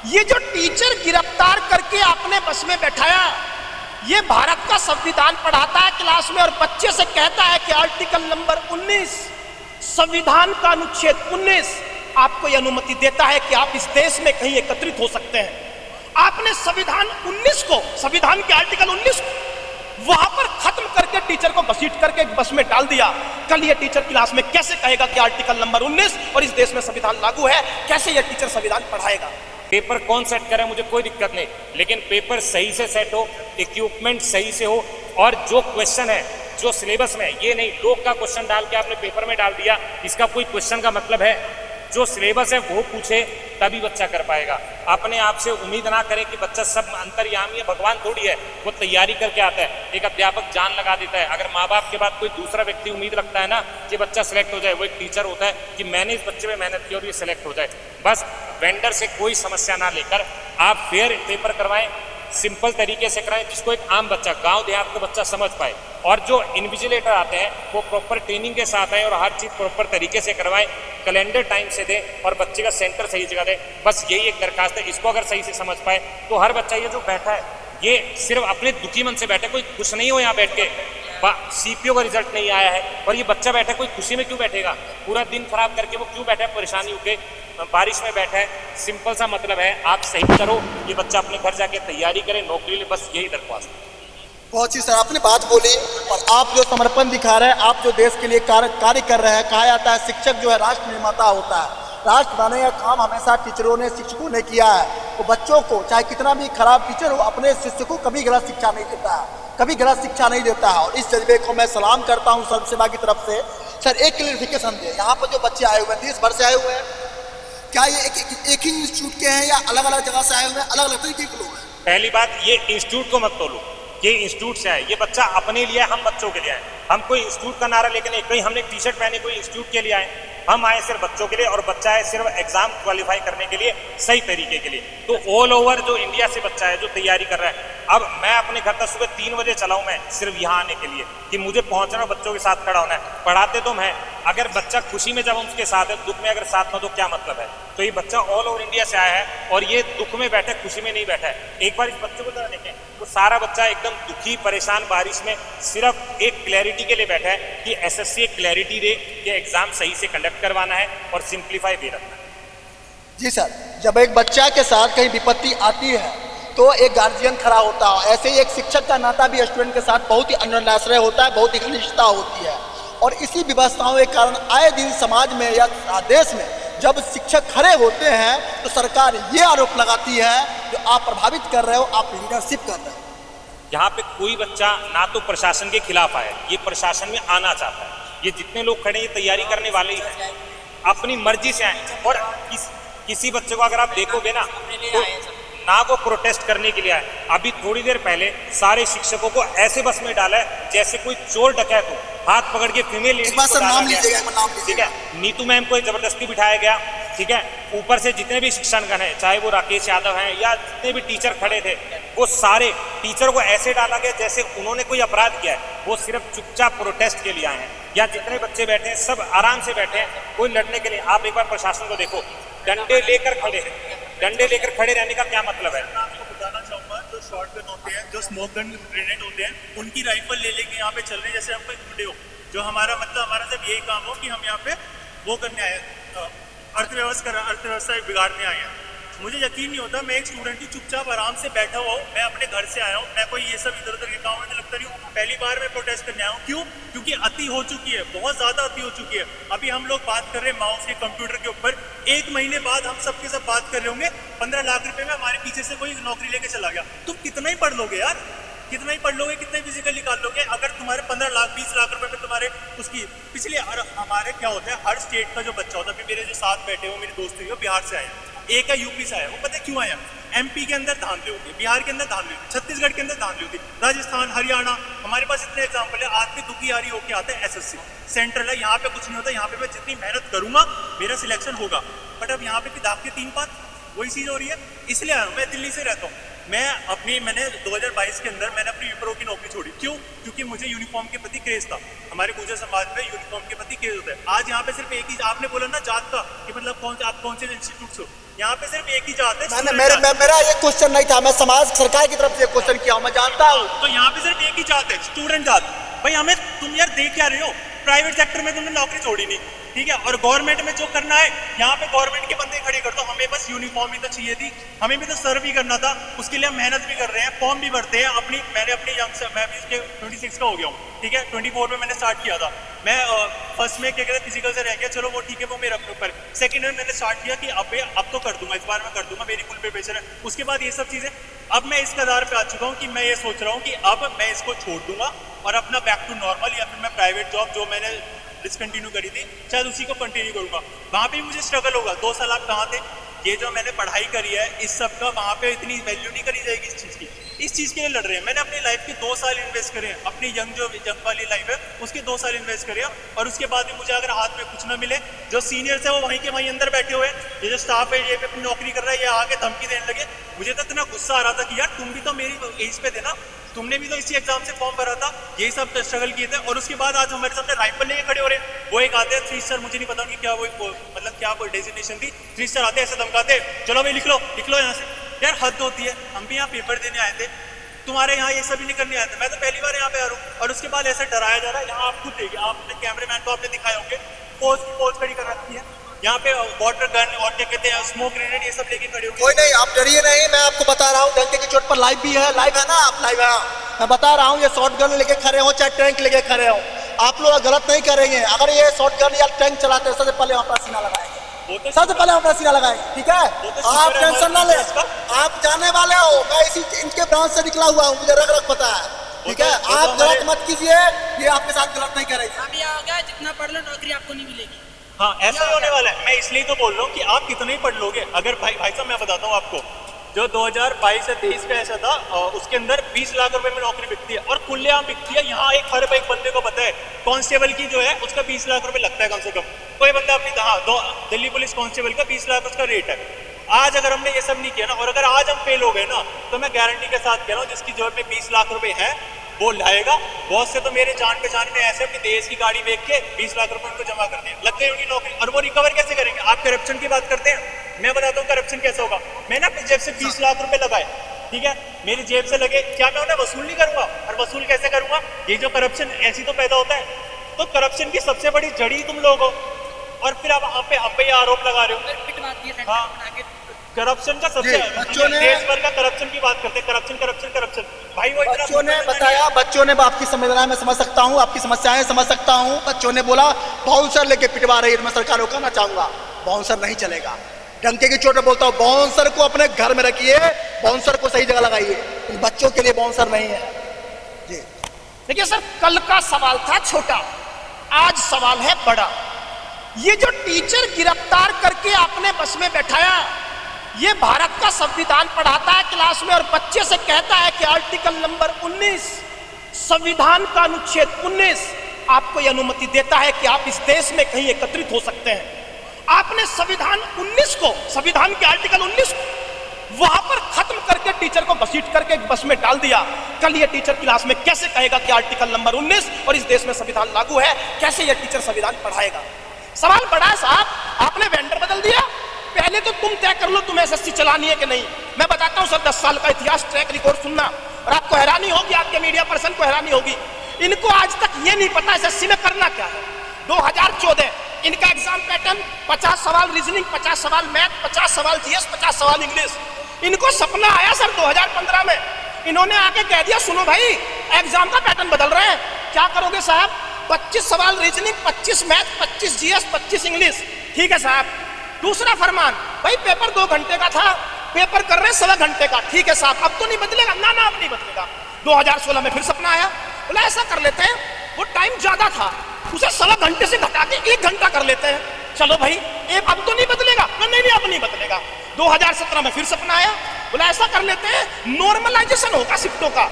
ये जो टीचर गिरफ्तार करके आपने बस में बैठाया, ये भारत का संविधान पढ़ाता है क्लास में और बच्चे से कहता है कि आर्टिकल नंबर 19 संविधान का अनुच्छेद 19 आपको यह अनुमति देता है कि आप इस देश में कहीं एकत्रित हो सकते हैं। आपने संविधान 19 को, संविधान के आर्टिकल 19 को वहां पर खत्म करके टीचर को घसीट करके बस में डाल दिया। कल ये टीचर क्लास में कैसे कहेगा कि आर्टिकल नंबर 19 और इस देश में संविधान लागू है? कैसे यह टीचर संविधान पढ़ाएगा? पेपर कौन सेट करे मुझे कोई दिक्कत नहीं, लेकिन पेपर सही से सेट हो, इक्विपमेंट सही से हो, और जो क्वेश्चन है जो सिलेबस में, ये नहीं लोग का क्वेश्चन डाल के आपने पेपर में डाल दिया, इसका कोई क्वेश्चन का मतलब है? जो सिलेबस है वो पूछे तभी बच्चा कर पाएगा। अपने आप से उम्मीद ना करें कि बच्चा सब अंतर्यामी है, भगवान थोड़ी है, वो तैयारी करके आता है। एक अध्यापक जान लगा देता है। अगर माँ बाप के बाद कोई दूसरा व्यक्ति उम्मीद रखता है ना कि बच्चा सेलेक्ट हो जाए, वो एक टीचर होता है कि मैंने इस बच्चे में मेहनत की और ये सेलेक्ट हो जाए। बस वेंडर से कोई समस्या ना लेकर आप फेयर पेपर करवाएं, सिंपल तरीके से कराएं, जिसको एक आम बच्चा, गांव देहात का बच्चा समझ पाए। और जो इन्विजिलेटर आते हैं वो प्रॉपर ट्रेनिंग के साथ आए और हर चीज़ प्रॉपर तरीके से करवाएं, कैलेंडर टाइम से दें और बच्चे का सेंटर सही जगह दें। बस यही एक दरखास्त है। इसको अगर सही से समझ पाए तो हर बच्चा, ये जो बैठा है ये सिर्फ अपने दुखी मन से बैठे, कोई खुश नहीं हो यहाँ बैठ के, सीपीओ का रिजल्ट नहीं आया है और ये बच्चा बैठा है, कोई खुशी में क्यों बैठेगा? पूरा दिन खराब करके वो क्यों बैठा है परेशानी होके, बारिश में बैठा है? सिंपल सा मतलब है, आप सही करो, ये बच्चा अपने घर जाके तैयारी करे नौकरी ले। बस यही दरख्वास्त है। बहुत ही सर आपने बात बोली, और आप जो समर्पण दिखा रहे हैं, आप जो देश के लिए कार्य कर रहे हैं। कहा जाता है शिक्षक जो है राष्ट्र निर्माता होता है। राष्ट्र बनाने का काम हमेशा टीचरों ने, शिक्षकों ने किया है। वो बच्चों को चाहे कितना भी खराब टीचर हो, अपने शिष्य को कभी गलत शिक्षा नहीं देता है, कभी गलत शिक्षा नहीं देता है। और इस जज्बे को मैं सलाम करता हूँ सर्व सेवा की तरफ से। सर एक क्लियरिफिकेशन दे, यहाँ पर जो बच्चे आए हुए हैं देश भर से आए हुए हैं, क्या ये एक ही इंस्टीट्यूट के हैं या अलग अलग जगह से आए हुए हैं, अलग अलग तरीके के लोग हैं? पहली बात, ये इंस्टीट्यूट को मत तोलो, ये इंस्टीट्यूट से आए। ये बच्चा अपने लिए, हम बच्चों के लिए आए। हम कोई इंस्टीट्यूट का नारा लेके नहीं, कहीं हमने टी शर्ट पहनी कोई इंस्टीट्यूट के लिए आए। हम आए सिर्फ बच्चों के लिए, और बच्चा है सिर्फ एग्जाम क्वालिफाई करने के लिए, सही तरीके के लिए। तो ऑल ओवर जो इंडिया से बच्चा है जो तैयारी कर रहा है, अब मैं अपने घर तक सुबह 3 बजे चला हूँ मैं सिर्फ यहाँ आने के लिए कि मुझे पहुँचना, बच्चों के साथ खड़ा होना है। पढ़ाते तो मैं, अगर बच्चा खुशी में जब उसके साथ है, दुख में अगर साथ ना, तो क्या मतलब है? तो ये बच्चा ऑल ओवर इंडिया से आया है और ये दुख में बैठा है, खुशी में नहीं बैठा है। एक बार इस बच्चे को जरा देखें, वो सारा बच्चा एकदम दुखी, परेशान, बारिश में, सिर्फ एक क्लैरिटी के लिए बैठा है कि एसएससी एक क्लैरिटी दे कि एग्जाम सही से कंडक्ट करवाना है और सिंप्लीफाई भी रखना है। जी सर, जब एक बच्चा के साथ कहीं विपत्ति आती है तो एक गार्जियन खड़ा होता है। ऐसे ही एक शिक्षक का नाता भी स्टूडेंट के साथ बहुत ही अन्योन्याश्रय होता है, बहुत ही घनिष्ठता होती है। और इसी व्यवस्थाओं के कारण आए दिन समाज में या देश में जब शिक्षक खड़े होते हैं तो सरकार ये आरोप लगाती है जो आप प्रभावित कर रहे हो, आप लीडरशिप कर रहे हो। यहाँ पे कोई बच्चा ना तो प्रशासन के खिलाफ आया, ये प्रशासन में आना चाहता है। ये जितने लोग खड़े हैं ये तैयारी करने वाले ही हैं, अपनी मर्जी से आए। और किसी बच्चे को अगर आप देखोगे ना तो ना वो प्रोटेस्ट करने के लिए आए। अभी थोड़ी देर पहले सारे शिक्षकों को ऐसे बस में डाला है जैसे कोई चोर डकैत हो, हाथ पकड़ के फीमेल लेडीज को डाला गया, ठीक है। नीतू मैम को जबरदस्ती बिठाया गया, ठीक है। ऊपर से जितने भी शिक्षणगण हैं, चाहे वो राकेश यादव हैं या जितने भी टीचर खड़े थे, वो सारे टीचर को ऐसे डाला गया जैसे उन्होंने कोई अपराध किया है। वो सिर्फ चुपचाप प्रोटेस्ट के लिए आए हैं। या जितने बच्चे बैठे हैं सब आराम से बैठे हैं, कोई लड़ने के लिए। आप एक बार प्रशासन को देखो, डंडे लेकर खड़े हैं। डंडे लेकर खड़े रहने का क्या मतलब है? मैं आपको बताना चाहूँगा, जो शॉर्ट गन होते हैं, जो स्मोक गन ग्रेनेड होते हैं, उनकी राइफल ले लेके यहाँ पे चल रहे हैं जैसे हम कोई गुंडे हो। जो हमारा मतलब, हमारा सिर्फ यही काम हो कि हम यहाँ पे वो करने आए, अर्थव्यवस्था बिगाड़ने आए हैं। मुझे यकीन नहीं होता, मैं एक स्टूडेंट ही चुपचाप आराम से बैठा हुआ हूँ। मैं अपने घर से आया हूँ, मैं कोई ये सब इधर उधर के काम में लगता नहीं हूँ। पहली बार मैं प्रोटेस्ट करने आया हूँ। क्यों? क्योंकि अति हो चुकी है, बहुत ज़्यादा अति हो चुकी है। अभी हम लोग बात कर रहे हैं माउस के, कंप्यूटर के ऊपर। 1 महीने बाद हम सबके सब बात कर रहे होंगे 15 लाख रुपए में हमारे पीछे से कोई नौकरी लेके चला गया। तुम कितना ही पढ़ लोगे यार, कितना ही पढ़ लोगे, कितना ही फिजिकल निकाल लोगे? अगर तुम्हारे 15 लाख 20 लाख रुपए में तुम्हारे उसकी पिछले, हमारे क्या होता है, हर स्टेट का जो बच्चा होता है, अभी मेरे जो साथ बैठे हो मेरे दोस्त हुई, वो बिहार से आए, एक है यूपी से आया। वो पता है क्यों आया? एमपी के अंदर धांधली होती है, बिहार के अंदर धांधली होती है, छत्तीसगढ़ के अंदर धांधली होती है, राजस्थान, हरियाणा। हमारे पास इतने एग्जाम्पल है। आदमी दुखी यारी होके आता है एसएससी सेंट्रल है, यहाँ पे कुछ नहीं होता। यहाँ पे मैं जितनी मेहनत करूंगा मेरा सिलेक्शन होगा। बट अब यहाँ पे भी दाग के 3 पात वही चीज़ हो रही है, इसलिए आया हूँ। मैं दिल्ली से रहता हूँ। मैंने 2022 के अंदर मैंने अपनी विप्रो की नौकरी छोड़ी। क्यों? क्योंकि मुझे यूनिफॉर्म के प्रति क्रेज था। हमारे गुर्जर समाज में यूनिफॉर्म के प्रति क्रेज होता है। आज यहाँ पे सिर्फ एक ही, आपने बोला ना जात का, कि मतलब आप कौन से इंस्टीट्यूट से हो, यहाँ पे सिर्फ एक ही जात है। मेरा ये क्वेश्चन नहीं था, मैं समाज सरकार की तरफ से क्वेश्चन किया हूँ, मैं जानता हूँ। तो यहाँ पे सिर्फ एक ही जात है, स्टूडेंट जात। भाई हमें, तुम यार देख क्या रहे हो, प्राइवेट सेक्टर में तुमने नौकरी छोड़ी नहीं, ठीक है, और गवर्नमेंट में जो करना है, यहाँ पे गवर्नमेंट के बंदे खड़े कर दो। हमें बस यूनिफॉर्म ही तो चाहिए थी, हमें भी तो सर्व भी करना था, उसके लिए हम मेहनत भी कर रहे हैं, फॉर्म भी भरते हैं। मैंने अपनी यंग से, मैं भी इसके 26 का हो गया हूँ, ठीक है, 24 में मैंने स्टार्ट किया था। मैं फर्स्ट में क्या कहते हैं फिजिकल से रह गया, चलो वो ठीक है, वो मेरे अपने ऊपर। सेकंड में मैंने स्टार्ट किया कि अब तो कर दूंगा, इस बार मैं कर दूंगा, मेरी फुल प्रिपरेशन है। उसके बाद ये सब चीज़ें, अब मैं इस कदार पे आ चुका हूँ कि मैं ये सोच रहा हूँ कि अब मैं इसको छोड़ दूंगा और अपना बैक टू नॉर्मल, या फिर मैं प्राइवेट जॉब जो मैंने डिसकंटिन्यू करी थी, शायद उसी को कंटिन्यू करूंगा। वहाँ पे मुझे स्ट्रगल होगा। 2 साल आप कहाँ थे? ये जो मैंने पढ़ाई करी है, इस सब का वहाँ पे इतनी वैल्यू नहीं करी जाएगी इस चीज़ की। इस चीज़ के लिए लड़ रहे हैं। मैंने अपनी लाइफ के 2 साल इन्वेस्ट करे हैं, अपनी यंग वाली लाइफ है उसके 2 साल इन्वेस्ट करे हैं, और उसके बाद भी मुझे अगर हाथ में कुछ ना मिले, जो सीनियर्स है वो वहीं के वहीं अंदर बैठे हुए हैं, ये जो स्टाफ है ये भी अपनी नौकरी कर रहा है, ये आके धमकी देने लगे। मुझे तो इतना गुस्सा आ रहा था कि यार तुम भी तो मेरी एज पे थे ना, तुमने भी तो इसी एग्जाम से फॉर्म भरा था, यही सब स्ट्रगल किए थे, और उसके बाद आज हमारे सामने राइफल लेके खड़े हो रहे हैं। वो एक आते हैं 3 स्टार, मुझे नहीं पता उनकी क्या वो मतलब क्या कोई डेजिग्नेशन थी, 3 स्टार आते हैं ऐसे धमकाते, चलो भाई लिख लो यहाँ से। यार हद होती है, हम भी यहाँ पेपर देने आए थे, तुम्हारे यहाँ ये सब नहीं करने आए थे। मैं तो पहली बार यहाँ पे आ रहा हूँ, और उसके बाद ऐसे डराया जा रहा है। यहाँ आप खुद देखिए, आपने कैमरेमैन को आपने दिखाए होंगे, पोज खड़ी कर रखी है, यहाँ पे वाटर गन और क्या कहते हैं स्मोक ग्रेनेड, ये सब लेके खड़े हो। कोई नहीं, आप डरिए नहीं, मैं आपको बता रहा हूँ, डंके की चोट पर लाइव भी है, लाइव है ना, आप लाइव है, मैं बता रहा हूँ। ये शॉर्ट गन लेके खड़े हो चाहे टैंक लेके खड़े हो, आप लोग गलत नहीं करेंगे। अगर ये शॉर्ट गन या टैंक चलाते हैं, सबसे पहले वहाँ पर सीना लगाएंगे, सबसे पहले अपना सीना लगाएंगे, ठीक है? आप टेंशन ना ले, आप जाने वाले हो, मैं इनके ब्रांच से निकला हुआ हूँ, मुझे रग पता है, ठीक है? आप गलत मत कीजिए, ये आपके साथ गलत नहीं करेंगे। अभी आओगे, जितना पढ़ लो नौकरी आपको नहीं मिलेगी। हाँ, ऐसा ही होने वाला है। मैं इसलिए तो बोल रहा हूँ कि आप कितने ही पढ़ लोगे। अगर भाई साहब मैं बताता हूँ आपको, जो 2022 से 23 का ऐसा था, उसके अंदर 20 लाख रुपए में नौकरी बिकती है, और खुलेआम बिकती है। यहाँ एक बंदे को पता है, कांस्टेबल की जो है उसका 20 लाख रुपए लगता है कम से कम। कोई बंदा अपनी दिल्ली पुलिस कांस्टेबल का 20 लाख उसका रेट है। आज अगर हमने ये सब नहीं किया ना, और अगर आज हम फेल हो गए ना, तो मैं गारंटी के साथ कह रहा हूँ, जिसकी जेब में 20 लाख रुपए है वो लाएगा। बहुत से तो मेरे जान पहचान में ऐसे अपनी देश की गाड़ी बेच के 20 लाख रुपए उनको जमा कर दिए, लग गई उनकी नौकरी। और वो रिकवर कैसे करेंगे? आप करप्शन की बात करते हैं, मैं बताता हूँ करप्शन कैसे होगा। मैंने अपनी जेब से 20 लाख रुपए लगाए, ठीक है, मेरी जेब से लगे, क्या मैं उन्हें वसूल नहीं करूंगा? और वसूल कैसे करूंगा? ये जो करप्शन ऐसी तो पैदा होता है। तो करप्शन की सबसे बड़ी जड़ी तुम लोग हो, और फिर आप हम पे आरोप लगा रहे हो। हाँ, करप्शन का सबसे देश भर का करप्शन की बात करते हैं, करप्शन भाई। वो बच्चों ने बताया, बच्चों ने आपकी संवेदना में समझ सकता हूँ, आपकी समस्याएं समझ सकता हूँ। बच्चों ने बोला बाउंसर लेके पिटवा रही है, मैं सरकार को कहना चाहूंगा बाउंसर नहीं चलेगा। डंके की चोट पे बोलता हूँ, बाउंसर को अपने घर में रखिए, बाउंसर को सही जगह लगाइए, बच्चों के लिए बाउंसर नहीं है जी। देखिए सर, कल का सवाल था छोटा, आज सवाल है बड़ा। ये जो टीचर गिरफ्तार करके आपने बस में बैठाया, ये भारत का संविधान पढ़ाता है क्लास में, और बच्चे से कहता है कि आर्टिकल नंबर 19 संविधान का अनुच्छेद 19 आपको यह अनुमति देता है कि आप इस देश में कहीं एकत्रित हो सकते हैं। आपने संविधान 19 को, संविधान के आर्टिकल 19 को वहां पर खत्म करके टीचर को घसीट करके बस में डाल दिया। कल ये टीचर क्लास में कैसे कहेगा कि आर्टिकल नंबर 19 और इस देश में संविधान लागू है? कैसे ये टीचर संविधान पढ़ाएगा? सवाल बड़ा है साहब, आपने वेंडर बदल दिया। पहले तो तुम तय कर लो तुम्हें एसएससी चलानी है कि नहीं। मैं बताता हूं सर, 10 साल का इतिहास, ट्रैक रिकॉर्ड सुनना, और आपको हैरानी होगी, आपके मीडिया पर्सन को हैरानी होगी। इनको आज तक ये नहीं पता एसएससी में करना क्या है। 2014 इनका एग्जाम पैटर्न 50 सवाल रीजनिंग, 50 सवाल मैथ, 50 सवाल जीएस, 50 सवाल इंग्लिश। इनको सपना आया सर 2015 में, इन्होंने आके कह दिया सुनो भाई एग्जाम का पैटर्न बदल रहे हैं, क्या करोगे साहब? 25 सवाल रीजनिंग, 25 मैथ, 25 जीएस, 25 इंग्लिश। ठीक है साहब। दूसरा फरमान, भाई पेपर 2 घंटे का था, पेपर कर रहे हैं 1.25 घंटे का। ठीक है साहब, अब तो नहीं बदलेगा? ना अब नहीं बदलेगा। 2016 में फिर सपना आया, बोला ऐसा कर लेते हैं, वो टाइम ज्यादा था, उसे 1.25 घंटे से घटा के 1 घंटा कर लेते हैं। चलो भाई, अब तो नहीं बदलेगा? नहीं अब नहीं बदलेगा। 2017 में फिर सपना आया, बोला ऐसा कर लेते हैं, नॉर्मलाइजेशन होगा शिफ्टों का।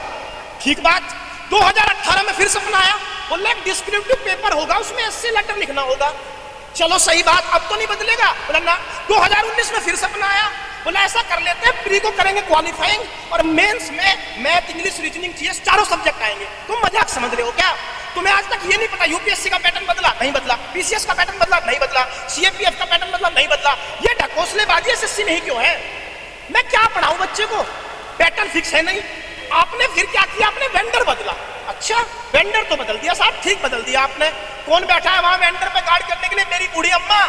ठीक बात। 2018 में फिर सपना आया, बोला एक डिस्क्रिप्टिव पेपर होगा, उसमें एस्से लेटर लिखना होगा। चलो सही बात, अब तो नहीं बदलेगा? बोला ना। 2019 में फिर सपना आया, बोला ऐसा कर लेते हैं, प्री को करेंगे क्वालिफाइंग और मेंस में मैथ, इंग्लिश, रीजनिंग, जीएस चारों सब्जेक्ट आएंगे। तुम मजाक समझ रहे हो क्या? तुम्हें आज तक ये नहीं पता यूपीएससी का पैटर्न बदला नहीं बदला, पीसीएस का पैटर्न बदला नहीं बदला, सीएपीएफ का पैटर्न बदला नहीं बदला। ये ढकोसलेबाजी एसएससी में ही क्यों है? मैं क्या पढ़ाऊं बच्चे को? पैटर्न फिक्स है नहीं। आपने फिर क्या किया? आपने वेंडर बदला। अच्छा, वेंडर तो बदल दिया साहब, ठीक बदल दिया आपने। कौन बैठा है वहां वेंडर पे गार्ड करने के लिए? मेरी बूढ़ी अम्मा।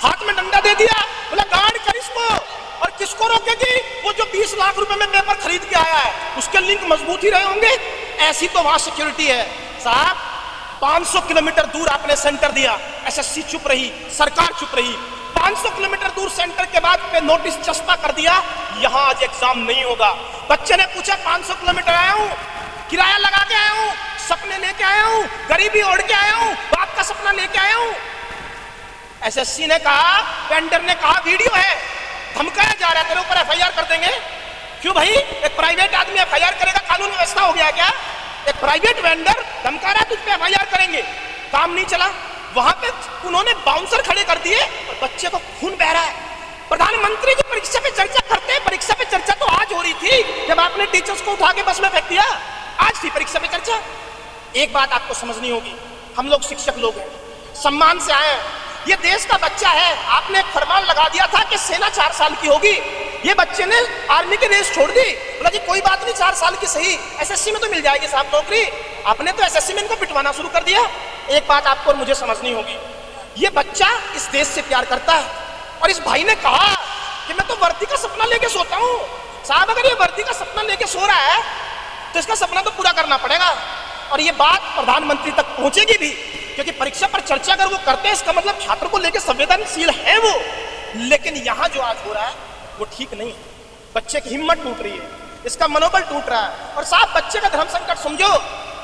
हाथ में डंडा दे दिया, बोला गार्ड कर इसको। और किसको रोकेगी? वो जो 20 लाख रुपए में पेपर खरीद के आया है, उसके लिंक मजबूत ही रहे होंगे। ऐसी तो वहां सिक्योरिटी है साहब। 500 किलोमीटर दूर आपने सेंटर दिया, एसएससी चुप रही, सरकार चुप रही। 500 किलोमीटर दूर सेंटर के बाद पे नोटिस चस्पा कर दिया, यहां आज एग्जाम नहीं होगा। बच्चे ने पूछा 500 किलोमीटर आया हूं, किराया लगा के आया हूं, सपने लेके आया हूं, गरीबी ओढ़ के आया हूं, बाप का सपना लेके आया हूं। एसएससी ने कहा, वेंडर ने कहा वीडियो है, धमकाया जा रहा है, तेरे ऊपर एफआईआर कर देंगे। क्यों भाई? एक प्राइवेट आदमी एफआईआर करेगा, कानून व्यवस्था हो गया क्या? एक प्राइवेट वेंडर धमका रहा है, तुझ पे एफआईआर करेंगे। काम नहीं चला। वहां पे उन्होंने बाउंसर खड़े कर दिए और बच्चे को खून बह रहा है। प्रधानमंत्री जी परीक्षा पे चर्चा करते हैं। परीक्षा पे चर्चा तो आज हो रही थी जब आपने टीचर्स को उठा के बस में फेंक दिया। आज थी परीक्षा पे चर्चा। एक बात आपको समझनी होगी, हम लोग शिक्षक लोग हैं, सम्मान से आए हैं। ये देश का बच्चा है। आपने एक फरमान लगा दिया था कि सेना 4 साल की होगी। ये बच्चे ने आर्मी की रेस छोड़ दी, बोला जी कोई बात नहीं, 4 साल की सही, एसएससी में तो मिल जाएगी साहब नौकरी। आपने तो एसएससी में इनको पिटवाना शुरू कर दिया। एक बात आपको और मुझे समझनी होगी, ये बच्चा इस देश से प्यार करता है। और इस भाई ने कहा कि मैं तो वर्दी का सपना लेके सोता हूँ। साहब अगर ये वर्दी का सपना लेके सो रहा है तो इसका सपना तो पूरा करना पड़ेगा। और ये बात प्रधानमंत्री तक पहुंचेगी भी, क्योंकि परीक्षा पर चर्चा अगर वो करते हैं इसका मतलब छात्र को लेकर संवेदनशील है वो। लेकिन यहाँ जो आज हो रहा है वो ठीक नहीं है। बच्चे की हिम्मत टूट रही है, इसका मनोबल टूट रहा है। और साहब बच्चे का धर्म संकट समझो,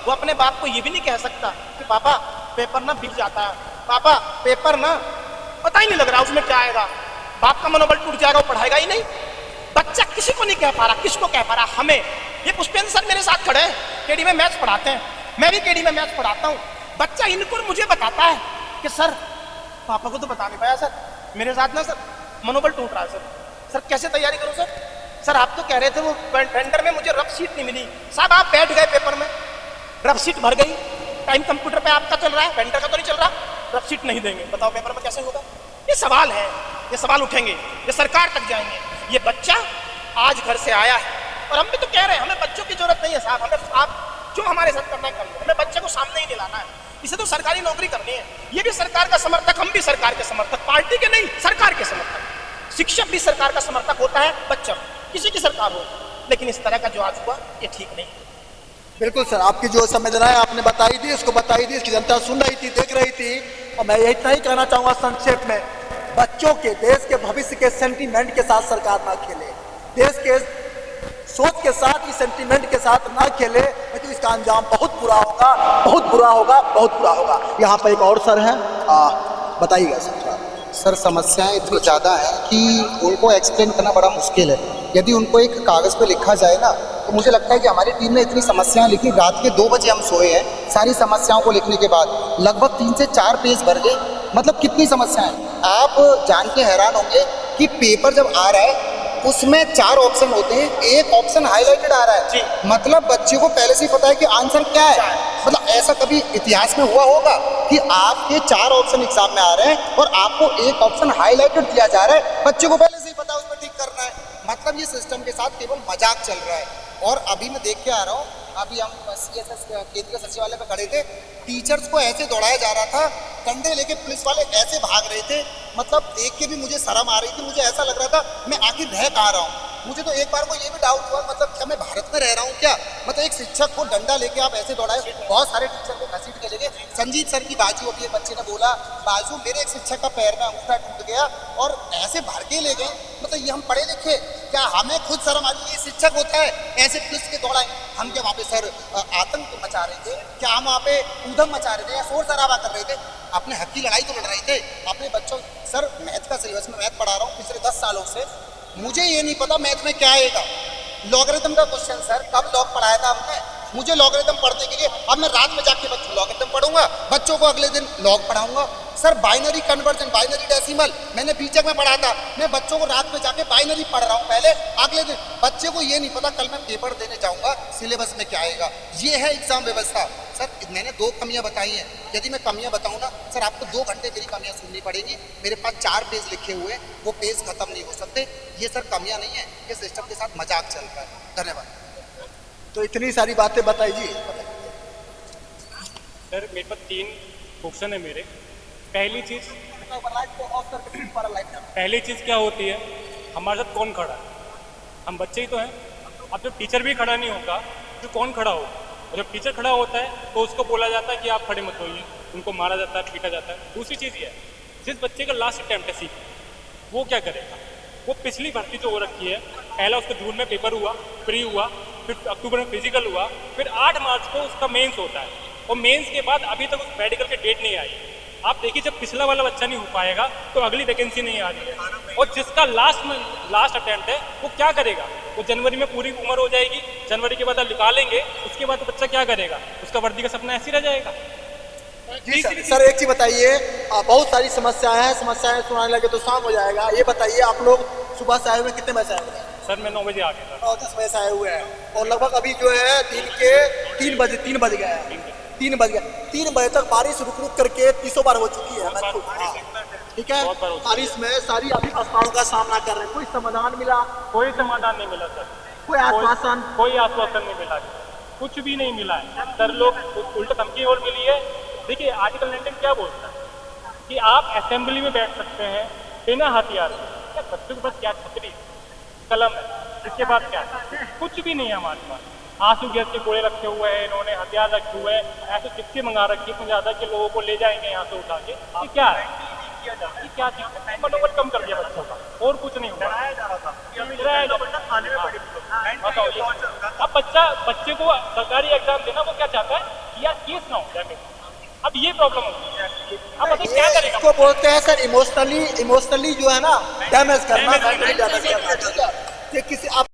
वो अपने बाप को ये भी नहीं कह सकता कि पापा पेपर ना बिक जाता है, पापा पेपर ना पता ही नहीं लग रहा उसमें क्या आएगा। बाप का मनोबल टूट जाएगा, वो पढ़ाएगा ही नहीं। बच्चा किसी को नहीं कह पा रहा। किसको कह पा रहा? हमें। ये पुष्पेंद्र सर मेरे साथ खड़े हैं, केडी में मैथ्स पढ़ाते हैं, मैं भी केडी में मैथ्स पढ़ाता हूँ। बच्चा इनको मुझे बताता है कि सर पापा को तो बता नहीं पाया सर, मेरे साथ ना सर मनोबल टूट रहा है सर कैसे तैयारी करूं सर आप तो कह रहे थे वो वेंडर में मुझे रफ सीट नहीं मिली। साहब आप बैठ गए पेपर में, रफ सीट भर गई, टाइम कंप्यूटर पे आपका चल रहा है, वेंडर का तो नहीं चल रहा, रफ सीट नहीं देंगे, बताओ पेपर में कैसे होगा? ये सवाल है, ये सवाल उठेंगे, ये सरकार तक जाएंगे। ये बच्चा आज घर से आया है और हम भी तो कह रहे हैं हमें बच्चों की जरूरत नहीं है साहब, हमें आप जो हमारे साथ करना है कर लो, हमें बच्चे को सामने ही नहीं लाना है, इसे तो सरकारी नौकरी करनी है। ये भी सरकार का समर्थक, हम भी सरकार के समर्थक, पार्टी के नहीं सरकार के समर्थक। शिक्षक भी सरकार का समर्थक होता है, बच्चा किसी की सरकार हो, लेकिन इस तरह का जो आज हुआ ये ठीक नहीं है। बिल्कुल सर, आपकी जो संवेदनाएं आपने बताई दी, उसको बताई दी, इसकी जनता सुन रही थी, देख रही थी। और मैं इतना ही कहना चाहूंगा संक्षेप में, बच्चों के, देश के भविष्य के सेंटीमेंट के साथ सरकार ना खेले, देश के सोच के साथ, इस सेंटीमेंट के साथ ना खेले, तो इसका अंजाम बहुत बुरा होगा, बहुत बुरा होगा, बहुत बुरा होगा। यहाँ पर एक और सर हैं, बताइएगा सर। सर समस्याएं इतनी ज़्यादा हैं कि उनको एक्सप्लेन करना बड़ा मुश्किल है। यदि उनको एक कागज़ पे लिखा जाए ना, तो मुझे लगता है कि हमारी टीम ने इतनी समस्याएं लिखी, रात के 2 बजे हम सोए हैं सारी समस्याओं को लिखने के बाद, लगभग 3 से 4 पेज भर गए। मतलब कितनी समस्याएं, आप जान के हैरान होंगे कि पेपर जब आ रहा है उसमें 4 ऑप्शन होते हैं, एक ऑप्शन हाईलाइटेड आ रहा है। मतलब बच्चे को पहले से ही पता है कि आंसर क्या है। मतलब ऐसा कभी इतिहास में हुआ होगा कि आपके 4 ऑप्शन एग्जाम में आ रहे हैं और आपको एक ऑप्शन हाईलाइटेड दिया जा रहा है, बच्चे को पहले से ही पता है उसमें टिक करना है। मतलब ये सिस्टम के साथ केवल मजाक चल रहा है। और अभी मैं देख के आ रहा हूँ, अभी हम CSS केंद्रीय सचिवालय पे खड़े थे, टीचर्स को ऐसे दौड़ाया जा रहा था, डंडे लेके पुलिस वाले ऐसे भाग रहे थे। मतलब देख के भी मुझे शर्म आ रही थी, मुझे ऐसा लग रहा था मैं आखिर रह कहाँ रहा हूँ। मुझे तो एक बार को ये भी डाउट हुआ, मतलब क्या मैं भारत में रह रहा हूँ क्या? मतलब एक शिक्षक को डंडा लेके आप ऐसे दौड़ाए, बहुत सारे टीचर को घसीट के ले गए। संजीत सर की बाजू, अभी एक बच्चे ने बोला बाजू, मेरे एक शिक्षक का पैर में अंगूठा टूट गया और ऐसे भर के ले गए। मतलब ये हम पढ़े लिखे, क्या हमें खुद शर्म आती है? ये शिक्षक होता है, ऐसे पुलिस के दौड़ाए। हम क्या वहाँ पे सर आतंक मचा रहे थे? क्या हम वहाँ पे ऊधम मचा रहे थे या शोर शराबा कर रहे थे? अपने हक की लड़ाई तो लड़ रहे थे अपने बच्चों। सर मैथ का सिलेबस में मैथ पढ़ा रहा हूँ पिछले 10 सालों से, मुझे ये नहीं पता मैथ में क्या आएगा। लॉगरिथम का क्वेश्चन सर कब लॉग पढ़ाया था हमने? मुझे लॉगरिथम पढ़ने के लिए अब मैं रात में जाके बच्चों लॉगरिथम पढ़ूंगा, बच्चों को अगले दिन लॉग पढ़ाऊंगा। Sir binary conversion, binary decimal मैंने बीटेक में पढ़ा था, मैं बच्चों को रात में जाके बाइनरी पढ़ रहा हूँ पहले, अगले दिन बच्चे को ये नहीं पता कल मैं पेपर देने जाऊंगा सिलेबस में क्या आएगा। ये है एग्जाम व्यवस्था। सर मैंने 2 कमियां बताई हैं, यदि मैं कमियां बताऊं ना सर आपको 2 घंटे मेरी कमियां सुननी पड़ेगी। मेरे पास 4 पेज लिखे हुए हैं, वो पेज खत्म नहीं हो सकते। ये सर कमियां नहीं है, ये सिस्टम के साथ मजाक चल रहा है। धन्यवाद। तो इतनी सारी बातें बताई जी। सर मेरे पास 3 क्वेश्चन है मेरे। पहली चीज़ क्या होती है, हमारे साथ कौन खड़ा है? हम बच्चे ही तो हैं। अब जब टीचर भी खड़ा नहीं होगा तो कौन खड़ा होगा? और जब टीचर खड़ा होता है तो उसको बोला जाता है कि आप खड़े मत होइए, उनको मारा जाता है, पीटा जाता है। दूसरी चीज़ ये है, जिस बच्चे का लास्ट अटैम्प्ट है सीखने, वो क्या करेगा? वो पिछली भर्ती जो हो रखी है, पहला उसका जून में पेपर हुआ, प्री हुआ, फिर अक्टूबर में फिजिकल हुआ, फिर 8 मार्च को उसका मेंस होता है, और मेंस के बाद अभी तक उस मेडिकल की डेट नहीं आई। आप देखिए जब पिछला वाला बच्चा नहीं हो पाएगा तो अगली वैकेंसी नहीं आ रही है। और जिसका लास्ट अटेम्प्ट है वो क्या करेगा? वो जनवरी में पूरी उम्र हो जाएगी, जनवरी के बाद आप निकालेंगे, उसके बाद तो बच्चा क्या करेगा? उसका वर्दी का सपना ऐसे रह जाएगा। जी सर एक चीज बताइए, बहुत सारी समस्याएं सुनाने लगे तो शाम हो जाएगा। ये बताइए आप लोग सुबह से आए हुए, कितने बजे आए हुए हैं? सर मैं 9 बजे आ गया था। 10 बजे से आए हुए हैं, और लगभग अभी जो है दिन के 3 बज गए हैं। 3 बजे तक बारिश रुक रुक करके 300 बार हो चुकी है। ठीक है, बारिश में सारी अभी प्रस्तावों का सामना कर रहे हैं। कोई समाधान मिला? कोई समाधान नहीं मिला सर, कोई आश्वासन? कोई आश्वासन नहीं मिला, कुछ भी नहीं मिला है सर। लोग उल्टा धमकी और मिली है। देखिए आर्टिकल 19 क्या बोलता है कि आप असेंबली में बैठ सकते हैं बिना हथियार के। क्या बच्चों के पास क्या छतरी कलम है? इसके बाद क्या है? कुछ भी नहीं है हमारे पास। आंसू गैस के गोले रखे हुए हैं, इन्होंने हथियार रखे हुए हैं, ऐसे चिट्ठी मंगा रखी है इतनी ज्यादा कि लोगों को ले जाएंगे यहाँ से उठा के। ये क्या है? ये क्या चीज? मनोबल कम कर दिया बच्चों का, और कुछ नहीं हुआ। अब बच्चे को सरकारी एग्जाम देना, वो क्या चाहता है या केस ना हो जाए। अब ये प्रॉब्लम होती है। अब बताइए क्या करेगा? इसको बोलते हैं सर इमोशनली जो है ना डैमेज करना। ठीक है, कि किसी आप